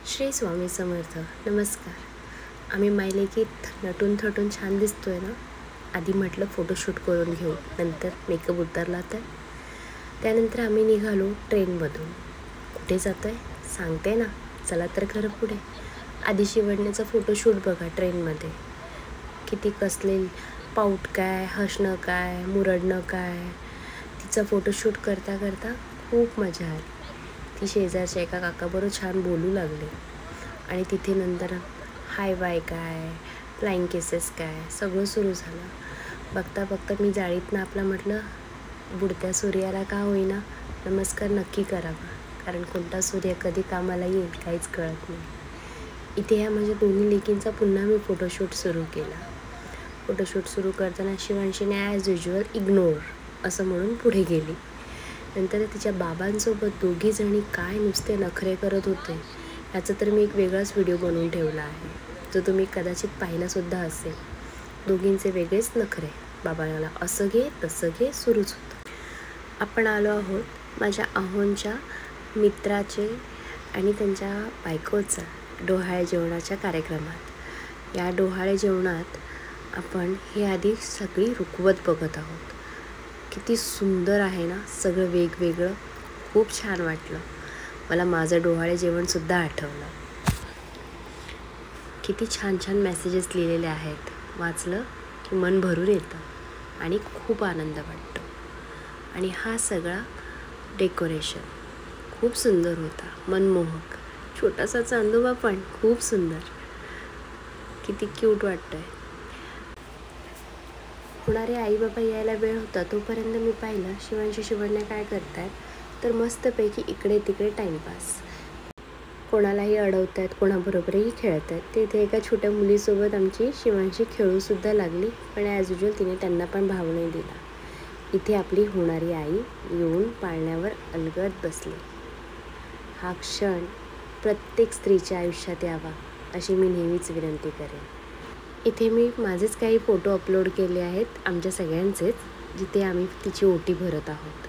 श्री स्वामी समर्थ. नमस्कार. आम्ही मायलेकीत नटून थटून छान दिसतोय ना. आधी म्हटलं फोटोशूट करून घेऊ, नंतर मेकअप उतरला तर. त्यानंतर आम्ही निघालो ट्रेनमधून. कुठे जातो आहे सांगते ना, चला तर खरं पुढे. आधी शिवण्याचा फोटोशूट बघा ट्रेनमध्ये. किती कसले पाऊट काय, हसणं काय, मुरडणं काय. तिचा फोटोशूट करता करता खूप मजा आली. ती शेजारच्या एका काकाबरोबर छान बोलू लागली आणि तिथे नंतर हाय बाय काय, फ्लाइंग केसेस काय, सगळं सुरू झालं. बघता बघता मी जाळीतनं आपला म्हटलं, बुडत्या सूर्याला का होईना नमस्कार नक्की करावा, कारण कोणता सूर्य कधी कामाला येईल काहीच कळत नाही. इथे ह्या माझ्या दोन्ही लेकींचा पुन्हा मी फोटोशूट सुरू केला. फोटोशूट सुरू करताना शिवांशीने ॲज युज्युअल इग्नोर असं म्हणून पुढे गेली. नंतर तिच्या बाबांसोबत दोघीजणी काय नुसते नखरे करत होते ह्याचं तर मी एक वेगळाच व्हिडिओ बनवून ठेवला आहे, जो तुम्ही कदाचित पाहिलासुद्धा असेल. दोघींचे वेगळेच नखरे, बाबाला असं घे तसं घे सुरूच होतं. आपण आलो आहोत माझ्या अहोंच्या मित्राचे आणि त्यांच्या बायकोचा डोहाळे जेवणाच्या कार्यक्रमात. या डोहाळे जेवणात आपण हे आधी सगळी रुखवत बघत आहोत. किती सुंदर आहे ना, सगळं वेगवेगळं. खूप छान वाटलं. मला माझं डोहाळे जेवणसुद्धा आठवलं. किती छान छान मेसेजेस लिहिलेले आहेत. वाचलं की मन भरून येतं आणि खूप आनंद वाटतो. आणि हा सगळा डेकोरेशन खूप सुंदर होता, मनमोहक. छोटासा चांदोबा पण खूप सुंदर. किती क्यूट वाटतं आहे. होणारे आई बाबा यायला वेळ होता तोपर्यंत मी पाहिलं शिवण्या काय करतायत, तर मस्तपैकी इकडे तिकडे टाईमपास. कोणालाही अडवत आहेत, कोणाबरोबरही खेळत आहेत. तिथे एका छोट्या मुलीसोबत आमची शिवांशी खेळूसुद्धा लागली, पण ॲज युज्युअल तिने त्यांना पण भाव नाही दिला. इथे आपली होणारी आई येऊन पाळण्यावर अलगद बसली. हा क्षण प्रत्येक स्त्रीच्या आयुष्यात यावा अशी मी नेहमीच विनंती करेन. इथे मी माझेच काही फोटो अपलोड केले आहेत, आमच्या सगळ्यांचेच, जिथे आम्ही तिची ओटी भरत आहोत.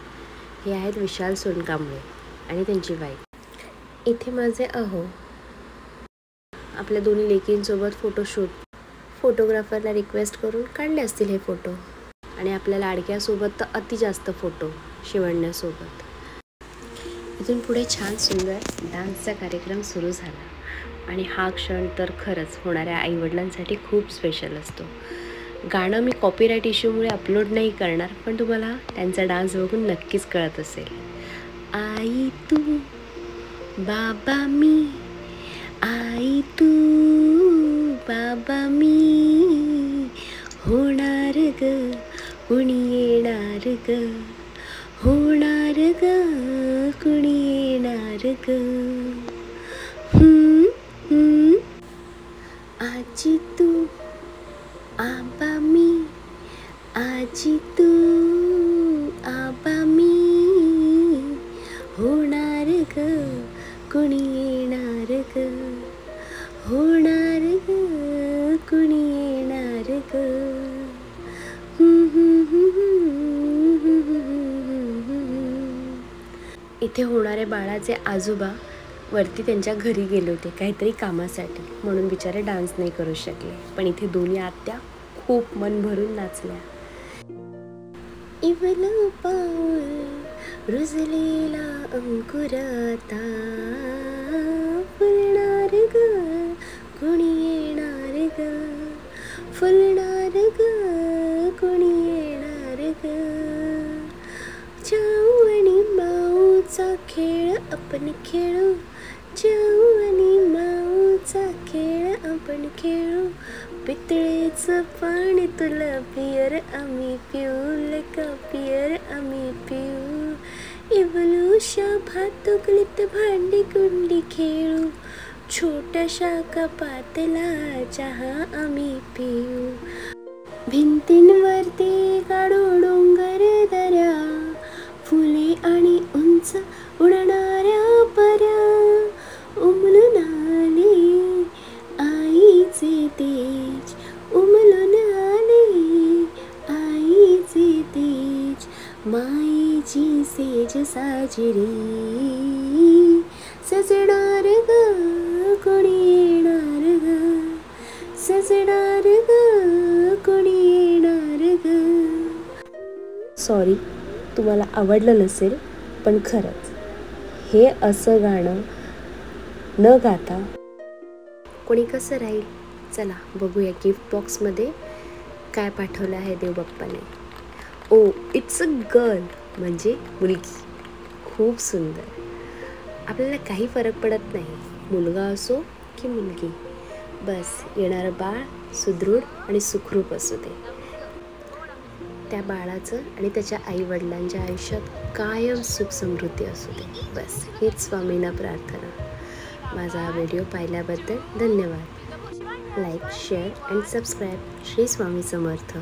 हे आहेत विशाल सोनकांबळे आणि त्यांची वाईफ. इथे माझे अहो आपल्या दोन्ही लेकींसोबत फोटोशूट, फोटोग्राफरला रिक्वेस्ट करून काढले असतील हे फोटो. आणि आपल्या लाडक्यासोबत तर अति जास्त फोटो शिवण्यासोबत. इथून पुढे छान सुंदर डान्सचा कार्यक्रम सुरू झाला. आणि हा क्षण तर खरंच होणाऱ्या आईवडिलांसाठी खूप स्पेशल असतो. गाणं मी कॉपीराईट इश्यूमुळे अपलोड नाही करणार, पण तुम्हाला त्यांचा डान्स बघून नक्कीच कळत असेल. आई तू बाबा मी, आई तू बाबा मी, होणार ग कुणी येणार ग, होणार ग कुणी येणार ग. आजी तू आबा मी, आजी तू आबा मी, होणार ग कुणी येणार ग, होणार ग कुणी येणार ग. इथे होणारे बाळाचे आजोबा वरती त्यांच्या घरी गेले होते काहीतरी कामासाठी, म्हणून बिचारे डान्स नाही करू शकले. पण इथे दोन्ही आत्या खूप मन भरून नाचल्या. इवलं पाऊल रुजलेला अंकुराता, फुलणार ग कुणी येणार ग, फुलणार ग कुणी येणार ग. जाऊ आणि माऊचा खेळ आपण खेळू, जाऊ आणि माऊचा खेळ आपण खेळू, पितळेचं पाणी तुला पियर आम्ही पिऊ, का पियर आम्ही पिऊ. इवलूशा भातुकलीत भांडी कुंडी खेळू, छोट्याशा कपातला चहा आम्ही पिऊ. भिंतींवरती काढू डोंगर दऱ्या, फुले आणि उंच उडणाऱ्या पऱ्या, उमलून आले आईचे तेज, उमलून आले आईचे तेज. माईची सेज साजरी सजणार ग कोणी येणार ग, सजणार ग, कोणी येणार ग. सॉरी तुम्हाला आवडलं नसेल, पण खरंच हे असं गाणं न गाता कोणी कसं राहील. चला बघूया गिफ्ट बॉक्समध्ये काय पाठवलं आहे देवबाप्पाने. ओ इट्स अ गर्ल, म्हणजे मुलगी. खूप सुंदर. आपल्याला काही फरक पडत नाही, मुलगा असो की मुलगी, बस येणारं बाळ सुदृढ आणि सुखरूप असू दे. त्या बाळाचं आणि त्याच्या आईवडिलांच्या आयुष्यात कायम सुख समृद्धी असू दे, बस हीच स्वामींना प्रार्थना. माझा हा व्हिडिओ पाहिल्याबद्दल धन्यवाद. Like, share and subscribe. Shri Swami Samarth.